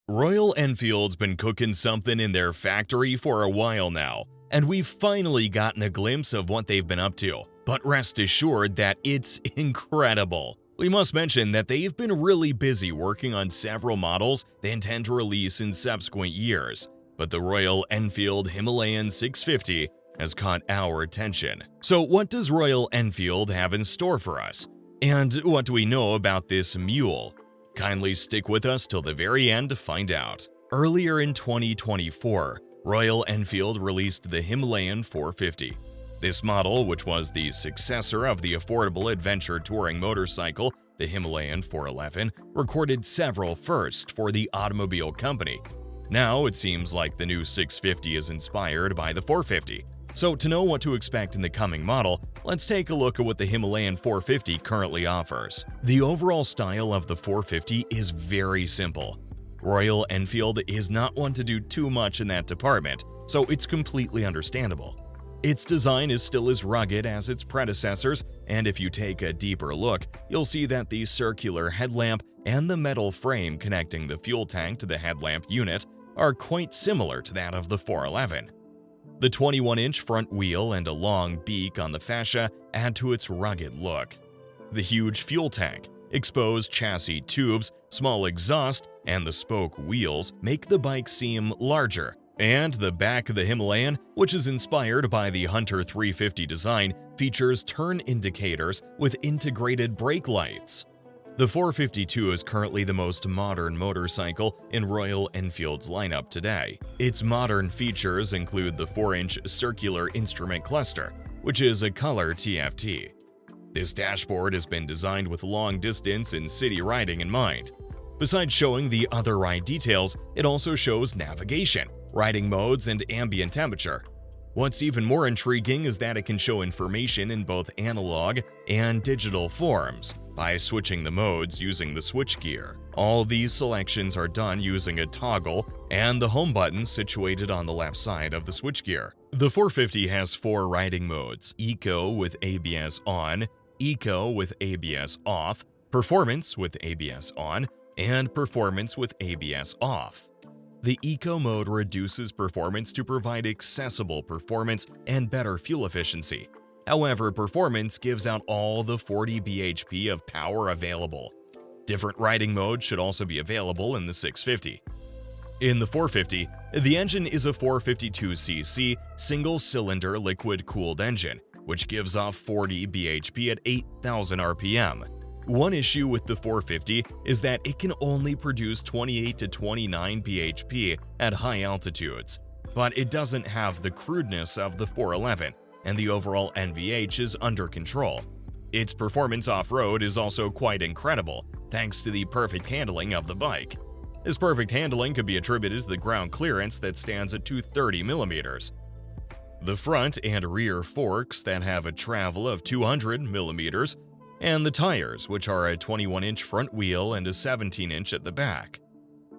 Royal Enfield's been cooking something in their factory for a while now, and we've finally gotten a glimpse of what they've been up to. But rest assured that it's incredible. We must mention that they've been really busy working on several models they intend to release in subsequent years, but the Royal Enfield Himalayan 650 has caught our attention. So what does Royal Enfield have in store for us? And what do we know about this mule? Kindly stick with us till the very end to find out. Earlier in 2024, Royal Enfield released the Himalayan 450. This model, which was the successor of the affordable adventure touring motorcycle, the Himalayan 411, recorded several firsts for the automobile company. Now it seems like the new 650 is inspired by the 450. So to know what to expect in the coming model, let's take a look at what the Himalayan 450 currently offers. The overall style of the 450 is very simple. Royal Enfield is not one to do too much in that department, so it's completely understandable. Its design is still as rugged as its predecessors, and if you take a deeper look, you'll see that the circular headlamp and the metal frame connecting the fuel tank to the headlamp unit are quite similar to that of the 411. The 21-inch front wheel and a long beak on the fascia add to its rugged look. The huge fuel tank, exposed chassis tubes, small exhaust, and the spoke wheels make the bike seem larger. And the back of the Himalayan, which is inspired by the Hunter 350 design, features turn indicators with integrated brake lights. The 452 is currently the most modern motorcycle in Royal Enfield's lineup today. Its modern features include the 4-inch circular instrument cluster, which is a color TFT. This dashboard has been designed with long distance and city riding in mind. Besides showing the other ride details, it also shows navigation, riding modes, and ambient temperature. What's even more intriguing is that it can show information in both analog and digital forms by switching the modes using the switchgear. All these selections are done using a toggle and the home button situated on the left side of the switchgear. The 450 has 4 riding modes: Eco with ABS on, Eco with ABS off, Performance with ABS on, and Performance with ABS off. The Eco mode reduces performance to provide accessible performance and better fuel efficiency. However, Performance gives out all the 40 bhp of power available. Different riding modes should also be available in the 650. In the 450, the engine is a 452cc single-cylinder liquid-cooled engine, which gives off 40 bhp at 8,000 rpm. One issue with the 450 is that it can only produce 28 to 29 bhp at high altitudes, but it doesn't have the crudeness of the 411, and the overall NVH is under control. Its performance off-road is also quite incredible, thanks to the perfect handling of the bike. This perfect handling could be attributed to the ground clearance that stands at 230 mm. The front and rear forks that have a travel of 200 mm, and the tires, which are a 21-inch front wheel and a 17-inch at the back.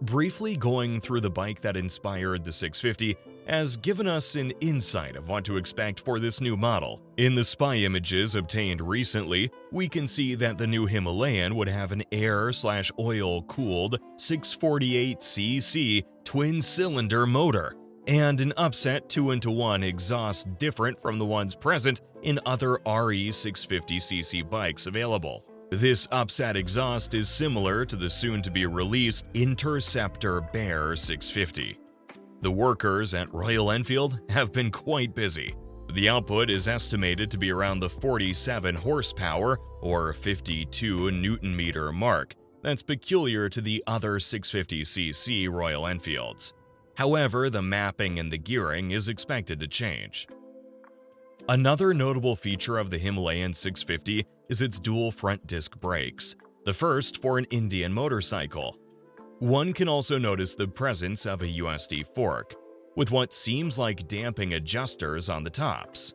Briefly going through the bike that inspired the 650 has given us an insight of what to expect for this new model. In the spy images obtained recently, we can see that the new Himalayan would have an air/oil-cooled 648cc twin-cylinder motor and an upset 2-into-1 exhaust different from the ones present in other RE 650cc bikes available. This upset exhaust is similar to the soon-to-be-released Interceptor Bear 650. The workers at Royal Enfield have been quite busy. The output is estimated to be around the 47 horsepower or 52 Nm mark that's peculiar to the other 650cc Royal Enfields. However, the mapping and the gearing is expected to change. Another notable feature of the Himalayan 650 is its dual front disc brakes, the first for an Indian motorcycle. One can also notice the presence of a USD fork, with what seems like damping adjusters on the tops.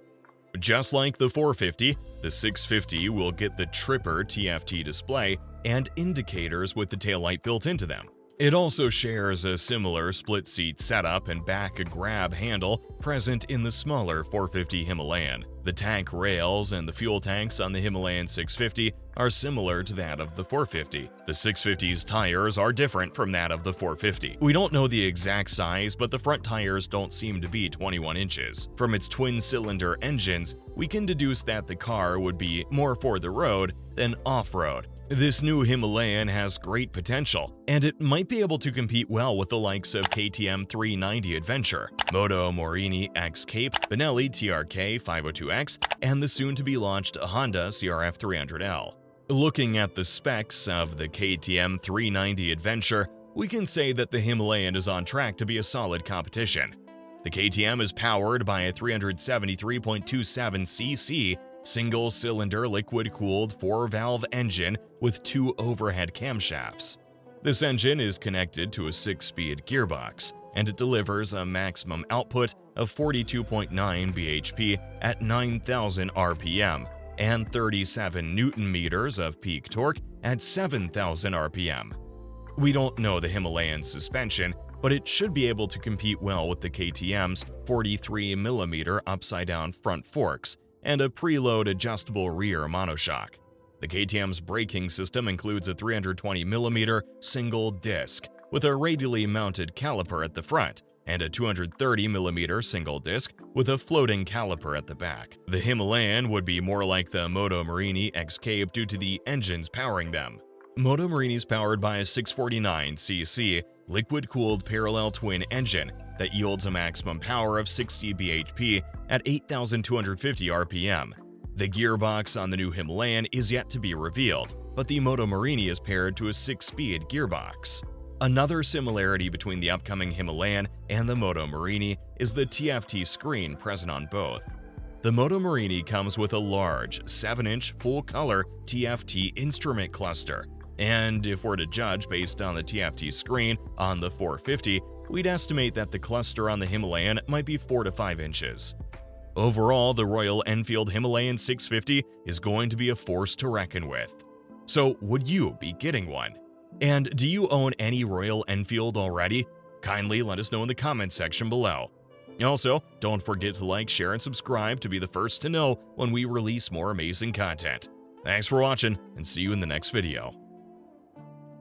Just like the 450, the 650 will get the Tripper TFT display and indicators with the taillight built into them. It also shares a similar split-seat setup and back grab handle present in the smaller 450 Himalayan. The tank rails and the fuel tanks on the Himalayan 650 are similar to that of the 450. The 650's tires are different from that of the 450. We don't know the exact size, but the front tires don't seem to be 21 inches. From its twin-cylinder engines, we can deduce that the car would be more for the road than off-road. This new Himalayan has great potential, and it might be able to compete well with the likes of KTM 390 Adventure, Moto Morini X Cape, Benelli TRK 502X, and the soon-to-be-launched Honda CRF 300L. Looking at the specs of the KTM 390 Adventure, we can say that the Himalayan is on track to be a solid competition. The KTM is powered by a 373.27cc single-cylinder liquid-cooled 4-valve engine with 2 overhead camshafts. This engine is connected to a 6-speed gearbox, and it delivers a maximum output of 42.9 bhp at 9,000 rpm and 37 Nm of peak torque at 7,000 rpm. We don't know the Himalayan's suspension, but it should be able to compete well with the KTM's 43mm upside-down front forks and a preload adjustable rear monoshock. The KTM's braking system includes a 320mm single disc with a radially mounted caliper at the front and a 230mm single disc with a floating caliper at the back. The Himalayan would be more like the Moto Morini X Cape due to the engines powering them. Moto Morini is powered by a 649cc liquid-cooled parallel twin engine that yields a maximum power of 60 bhp at 8,250 rpm. The gearbox on the new Himalayan is yet to be revealed, but the Moto Morini is paired to a 6-speed gearbox. Another similarity between the upcoming Himalayan and the Moto Morini is the TFT screen present on both. The Moto Morini comes with a large 7-inch full-color TFT instrument cluster, and if we're to judge based on the TFT screen on the 450, we'd estimate that the cluster on the Himalayan might be 4 to 5 inches. Overall, the Royal Enfield Himalayan 650 is going to be a force to reckon with. So, would you be getting one? And do you own any Royal Enfield already? Kindly let us know in the comment section below. Also, don't forget to like, share, and subscribe to be the first to know when we release more amazing content. Thanks for watching, and see you in the next video.